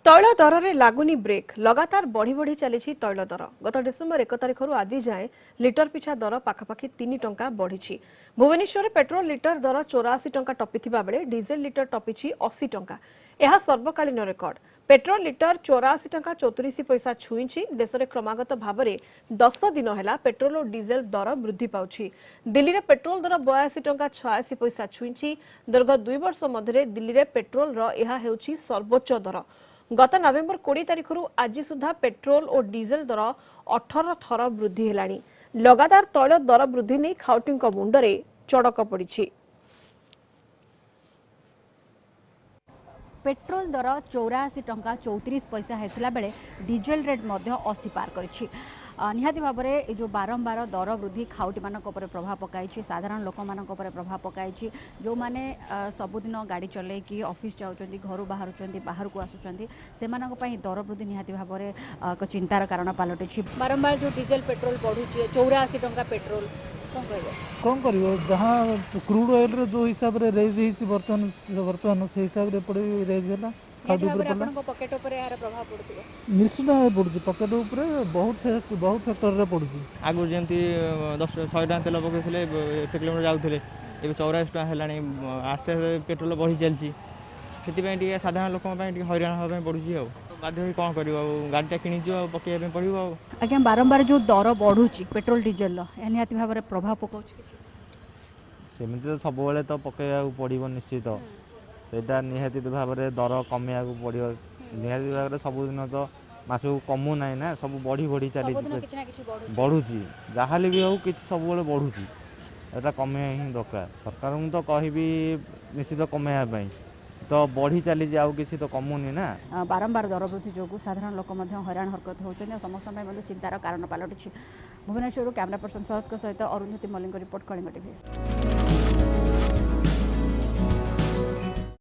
तैल दर में लगुनि ब्रेक लगातार बढ़ी बढ़ी चली तैल दर गत डिसेम्बर 1 तारिख आज जाए लिटर पिछा दर पाखापाखि 3 टंका बढ़ी। भुवनेश्वर पेट्रोल लिटर दर 84 टंका टपी बेले डीजेल लिटर टपी 80 टंका। यह सर्वकालीन रेकर्ड। पेट्रोल लिटर 84 टंका 34 पैसा छुई। देश में क्रमागत भाव में 10 दिन है पेट्रोल और डीजेल दर वृद्धि पाउछि। दिल्ली में पेट्रोल दर 82 टंका 86 पैसा छुई। दीर्घ 2 वर्ष मध्य दिल्ली में पेट्रोल हेउछि सर्वोच्च दर। गत नवेम्बर 20 तारिख आज सुधा पेट्रोल और डीजेल दर 18 थर वृद्धि हेलानी। लगातार तैल दर वृद्धि नहीं खाउटी मुंडरे चड़क पड़ी। पेट्रोल दर 84 टंका 34 पैसा होता बेले डीजेल रेट 80 पार करिछि। निहाती भाव में जो बारंबार दर वृद्धि खाउटी मानक ऊपर प्रभाव पकाई, साधारण लोक मानक ऊपर प्रभाव पकाई। जो माने सबुदिन गाड़ी चले कि ऑफिस जाउछंती, घर बाहर को आसुचंती, सेमानक पई दर वृद्धि निहाती भाव में एक चिंतार कारण पलटिछि। बारंबार जो डीजेल पेट्रोल बढ़ुछि 84 टंका पेट्रोल कौन कर जहाँ क्रूड ऑयल रे जो हिसाब रे रेज होती बर्तमान से हिसाब रे पड़े रेज है पकेट प्रभाव पड़ुथिबो निश्चित भाव पड़ुछि। पकेट उपरे बहुत फैक्टर रे पड़ुछि। आगु जमती 100 टका तेल पकड़े एत किलोमीटर जाऊे ये 84 टका है आस्ते आस्ते पेट्रोल बढ़ी चलती से साधारण लोक हईराण हाँपी पड़ुଛି बाध्य कौन कर गाड़ीटा किणीचु पकड़ा पड़ो। आज्ञा बारंबार जो दर बढ़ुची पेट्रोल डीजेल निहाती भाव में प्रभाव पकाउछ सेमती तो सब तो पकड़ा पड़ो निश्चित सेटा निहाती भाव में दर कमेया पड़ो निहाती भाव में सबुदिन तो मासक कमु ना ना सब बढ़ी बढ़ी चली बढ़ुची जहाँ भी हो कि सब बढ़ुची एटा कमे ही दरकार। सरकार तो कहबी निश्चित कमेवाई तो बढ़ी चली आउ किसी तो कमुनी ना। बारंबार दर वृद्धि जो साधारण लोक हईराण हरकत होती समस्त चिंतार कारण पलटि। भुवनेश्वर कैमरा पर्सन शरद सहित अरुंधति मल्लिक रिपोर्ट कलिंग टीवी।